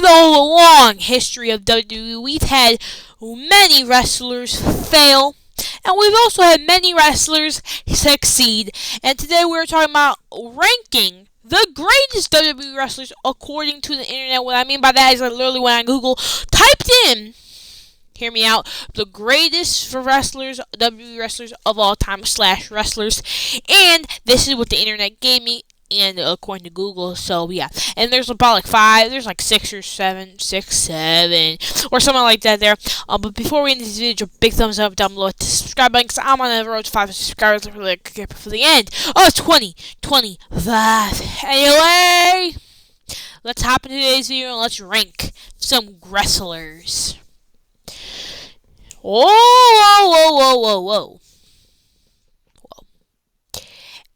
the long history of WWE, we've had many wrestlers fail, and we've also had many wrestlers succeed. And today we're talking about ranking the greatest WWE wrestlers according to the internet. What I mean by that is literally when I Google typed in, hear me out, the greatest for wrestlers, WWE wrestlers of all time / wrestlers, and this is what the internet gave me. And according to Google, so yeah, and there's about like 5, there's like 6 or 7, 6, 7, or something like that there. But before we end this video, big thumbs up down below, hit the subscribe button, because I'm on the road to 5 subscribers for the end. Oh, it's 2025. Anyway, let's hop into today's video and let's rank some wrestlers. Whoa.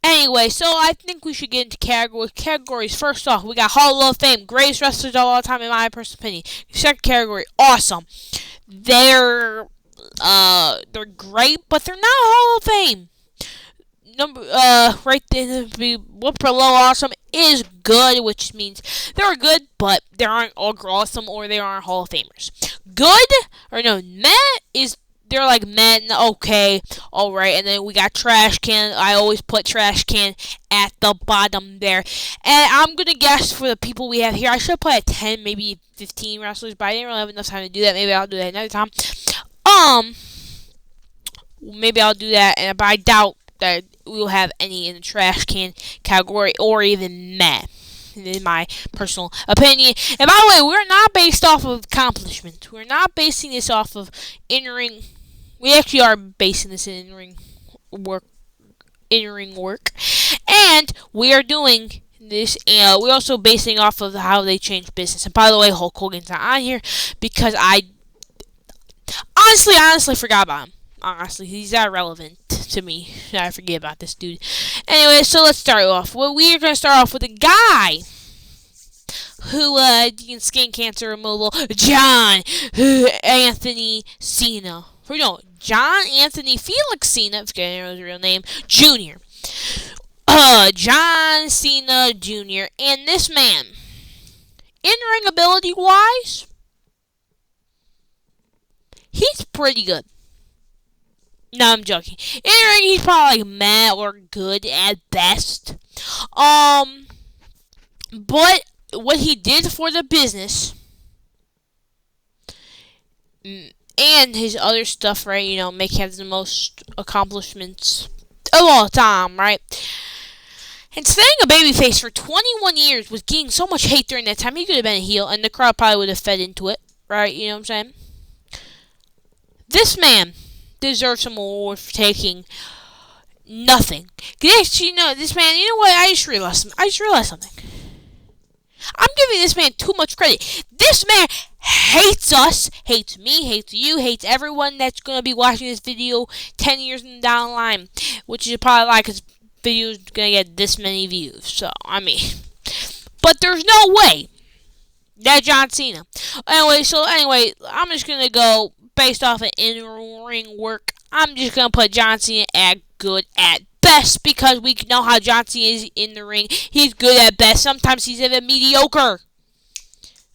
Anyway, so I think we should get into categories. First off, we got Hall of Fame, greatest wrestlers of all time in my personal opinion. Second category, awesome. They're great, but they're not Hall of Fame. Right there, below awesome is good, which means they're good, but they aren't all awesome or they aren't Hall of Famers. Good, or no, meh is, they're like men, okay, alright, and then we got Trash Can. I always put Trash Can at the bottom there. And I'm gonna guess for the people we have here, I should put at 10, maybe 15 wrestlers, but I didn't really have enough time to do that. Maybe I'll do that another time. Maybe I'll do that, but I doubt that we'll have any in the Trash Can category, or even meh, in my personal opinion. And by the way, we're not based off of accomplishments. We're not basing this off of in-ring. We actually are basing this in in-ring work. And we are doing this, and we're also basing off of how they change business. And by the way, Hulk Hogan's not on here because I honestly forgot about him. Honestly, he's not relevant to me. I forget about this dude. Anyway, so let's start off. Well, we're going to start off with a guy who did skin cancer removal, John Anthony Cena. Or no, John Anthony Felix Cena, if you know his real name, Jr. John Cena Jr. And this man, in-ring ability-wise, he's pretty good. No, I'm joking. In-ring, he's probably like meh or good at best. But what he did for the business and his other stuff, right? You know, make him the most accomplishments of all time, right? And staying a babyface for 21 years was getting so much hate during that time. He could have been a heel, and the crowd probably would have fed into it, right? You know what I'm saying? This man deserves some award for taking nothing. You know, this man, you know what? I just realized something. I'm giving this man too much credit. This man hates us, hates me, hates you, hates everyone that's going to be watching this video 10 years down the line, which is probably like his video is going to get this many views. So, I mean, but there's no way that John Cena. Anyway, I'm just going to go based off of in-ring work. I'm just going to put John Cena at good at best, because we know how John Cena is in the ring. He's good at best. Sometimes he's even mediocre.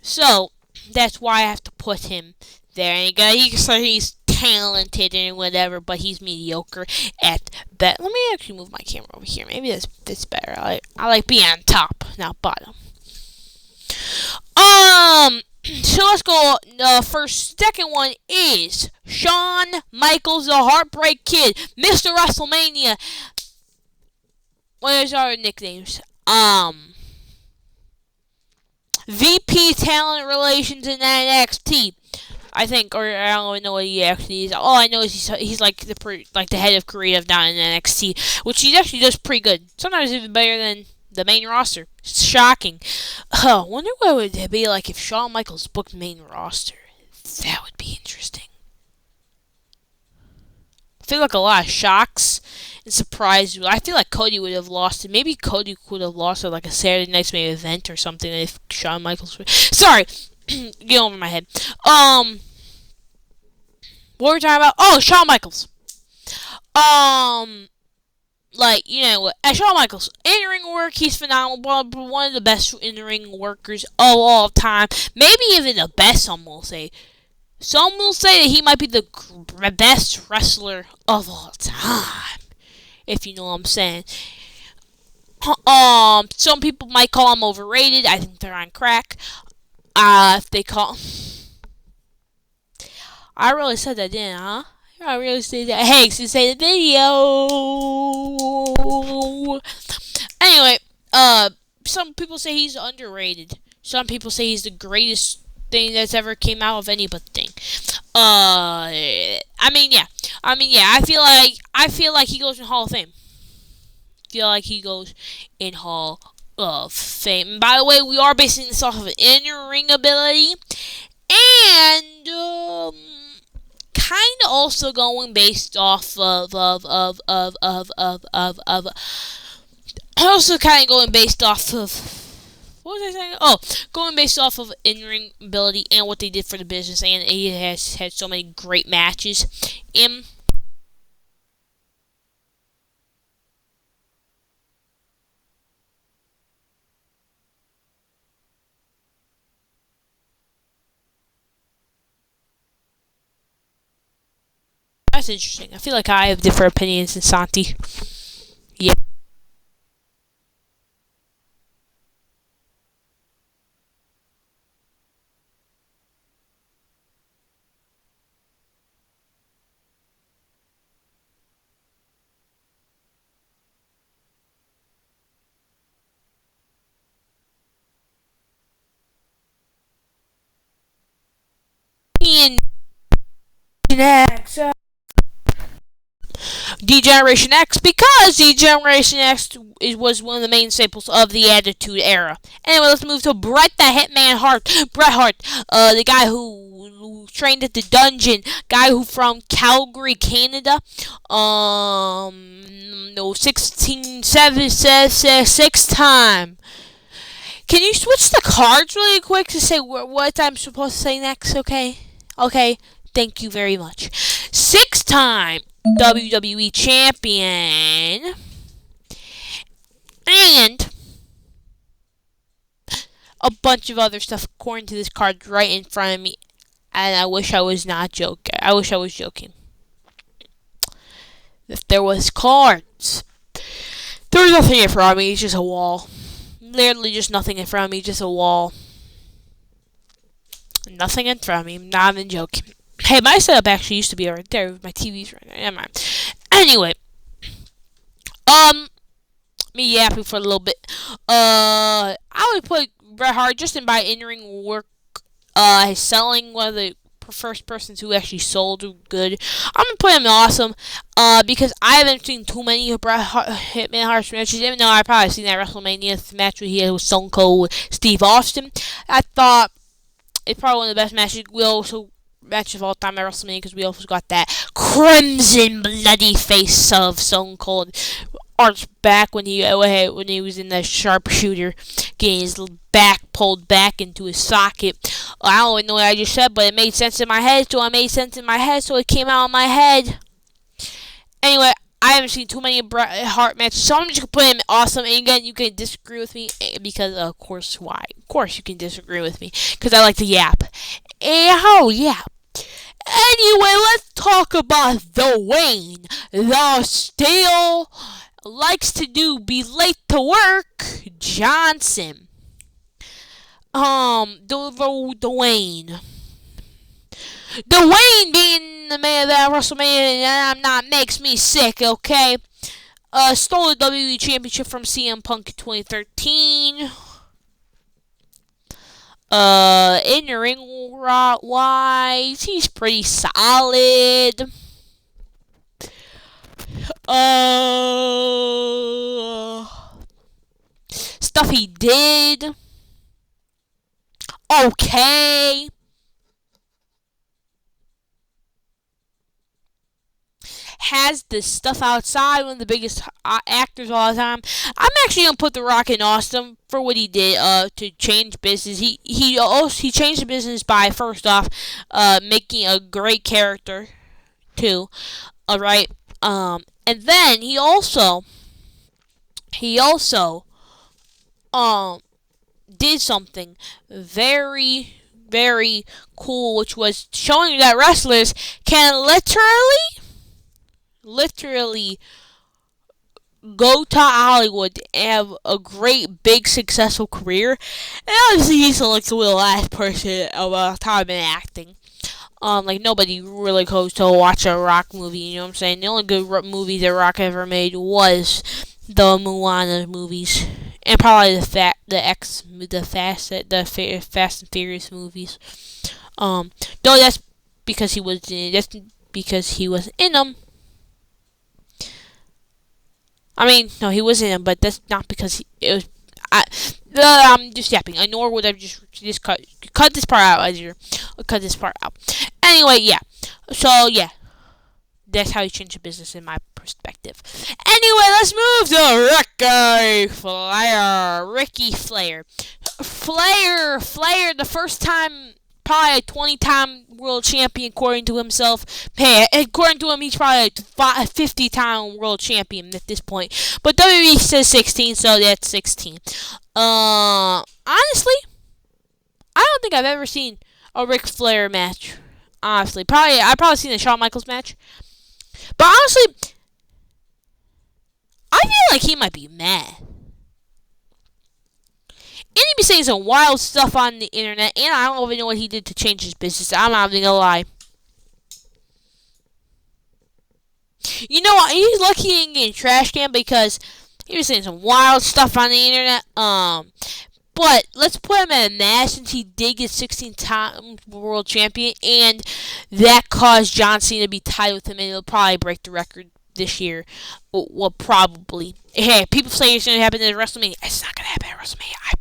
So, that's why I have to put him there. And you can say he's talented and whatever, but he's mediocre at best. Let me actually move my camera over here. Maybe that's better. I like being on top, not bottom. So let's go. The second one is Shawn Michaels, the Heartbreak Kid, Mr. WrestleMania. What is our nicknames? VP Talent Relations in NXT, I think, or I don't even know what he actually is. All I know is he's like the head of creative down in NXT, which he actually does pretty good. Sometimes even better than the main roster. It's shocking. Wonder what it would be like if Shawn Michaels booked main roster. That would be interesting. I feel like a lot of shocks and surprises. I feel like Cody would have lost it. Maybe Cody could have lost it like a Saturday Night's Main Event or something if Shawn Michaels... Sorry! Get over my head. What were we talking about? Oh, Shawn Michaels. like, Shawn Michaels, in-ring work, he's phenomenal, one of the best in-ring workers of all time. Maybe even the best, some will say. Some will say that he might be the best wrestler of all time, if you know what I'm saying. Some people might call him overrated. I think they're on crack. If they call, I really said that, didn't I? Huh? I really said that. Hey, to say the video. Anyway, some people say he's underrated. Some people say he's the greatest thing that's ever came out of any but thing. Yeah. I feel like he goes in Hall of Fame. Feel like he goes in Hall of Fame. And by the way, we are basing this off of in-ring ability, and kind of also going based off of also kind of going based off of. What was I saying? Oh, going based off of in-ring ability and what they did for the business, and he has had so many great matches. That's interesting. I feel like I have different opinions than Santi. Yeah. And next, D-Generation X, because D-Generation X was one of the main staples of the Attitude Era. Anyway, let's move to Bret the Hitman Hart. Bret Hart, the guy who trained at the dungeon, guy who from Calgary, Canada. No, 6 time. Can you switch the cards really quick to say what I'm supposed to say next, okay? Okay, thank you very much. 6 time WWE champion. And a bunch of other stuff according to this card right in front of me. And I wish I was not joking. I wish I was joking. If there was cards. There was nothing in front of me, it's just a wall. Literally just nothing in front of me, just a wall. Nothing in front of me, I'm not even joking. Hey, my setup actually used to be right there with my TVs right there. Never mind. Anyway, me yapping for a little bit. I would put Bret Hart just in by in-ring work. His selling, one of the first persons who actually sold good. I'm gonna put him awesome. Because I haven't seen too many of Bret Hitman Hart's matches. Even though I probably seen that WrestleMania match where he had with Stone Cold, Steve Austin. I thought it's probably one of the best matches. We also match of all time at WrestleMania because we also got that crimson bloody face of Stone Cold arched back when he was in the sharpshooter, getting his back pulled back into his socket. I don't even know what I just said, but it made sense in my head, so it came out of my head. Anyway, I haven't seen too many Bret Hart matches, so I'm just gonna put him awesome. And again, you can disagree with me because, of course, why? Of course, you can disagree with me because I like to yap. Yeah. Anyway, let's talk about the Wayne. The still likes to be late to work. Johnson. The Wayne. Dwayne being the man of that WrestleMania makes me sick, okay? Stole the WWE Championship from CM Punk in 2013. In the ring wise, he's pretty solid. Stuff he did. Okay. Has the stuff outside, one of the biggest actors of all time. I'm actually gonna put The Rock in Austin for what he did to change business. He changed the business by, first off, making a great character too. Alright. And then he also he also um did something very, very cool, which was showing that wrestlers can literally go to Hollywood and have a great, big, successful career. And obviously, he's like the last person of all time in acting. Like nobody really goes to watch a Rock movie. You know what I'm saying? The only good movie that Rock ever made was the Moana movies, and probably the Fast and Furious movies. Though that's because he was in them. I mean, no, he was in them, but that's not because it was. I'm just yapping. Nor would I just cut this part out, Ezra. Cut this part out. Anyway, yeah. So yeah, that's how you change a business in my perspective. Anyway, let's move to Ricky Flair. Ricky Flair. Flair, the first time, probably a 20-time world champion, according to himself. Hey, according to him, he's probably a 50-time world champion at this point. But WWE says 16, so that's 16. Honestly, I don't think I've ever seen a Ric Flair match. Honestly, I've probably seen a Shawn Michaels match. But honestly, I feel like he might be mad. And he be saying some wild stuff on the internet, and I don't even know what he did to change his business. I'm not even gonna lie. You know what? He's lucky he didn't get in trash can because he was saying some wild stuff on the internet. But let's put him at a match since he did get 16-time world champion, and that caused John Cena to be tied with him, and he'll probably break the record this year. Well, probably. Hey, people say it's going to happen at WrestleMania. It's not going to happen at WrestleMania. I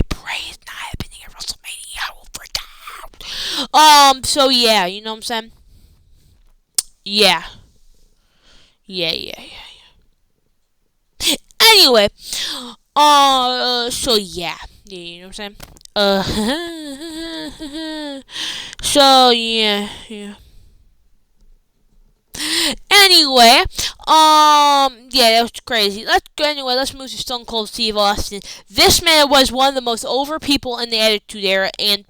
pray it's not happening at WrestleMania. I will freak out. So yeah, you know what I'm saying? Yeah. Yeah. Anyway, so yeah, you know what I'm saying? So yeah. Anyway, yeah, that was crazy. Let's move to Stone Cold Steve Austin. This man was one of the most over people in the Attitude Era, and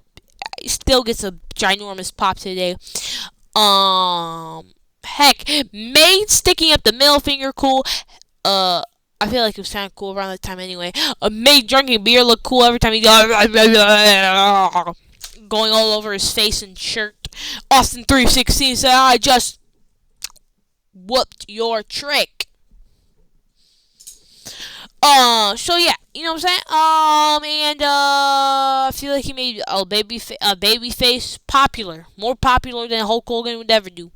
still gets a ginormous pop today. Heck, made sticking up the middle finger cool. I feel like it was kind of cool around that time anyway. Made drinking beer look cool every time he going all over his face and shirt. Austin 316 said, "I just whooped your trick." So yeah, you know what I'm saying? And I feel like he made a baby face popular, more popular than Hulk Hogan would ever do.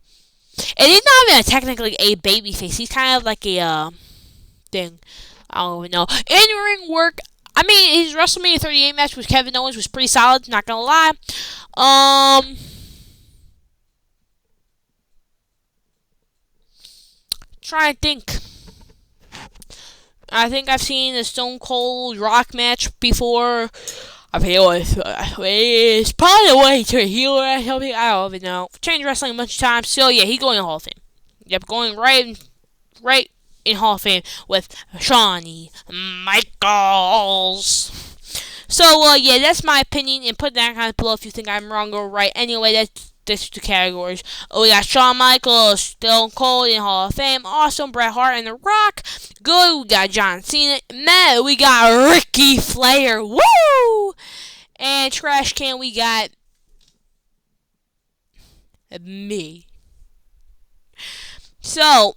And he's not even technically a baby face. He's kind of like a thing. I don't even know. In-ring work. I mean, his WrestleMania 38 match with Kevin Owens was pretty solid. Not gonna lie. Trying to think. I think I've seen a Stone Cold Rock match before. I feel it's probably a way to a healer or something. I don't even know. Changed wrestling a bunch of times. So yeah, he's going to Hall of Fame. Yep, going right in Hall of Fame with Shawnee Michaels. So yeah, that's my opinion. And put that comment below if you think I'm wrong or right. Anyway, that's the categories. We got Shawn Michaels, Stone Cold in Hall of Fame, Awesome, Bret Hart, and The Rock. Good, we got John Cena. Mad, we got Ricky Flair. Woo! And Trash Can, we got me. So,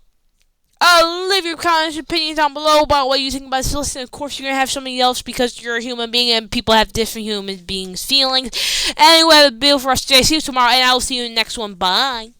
leave your comments and opinions down below about what you think about this list. And of course, you're going to have somebody else because you're a human being and people have different human beings' feelings. Anyway, Bill for us today. See you tomorrow, and I will see you in the next one. Bye.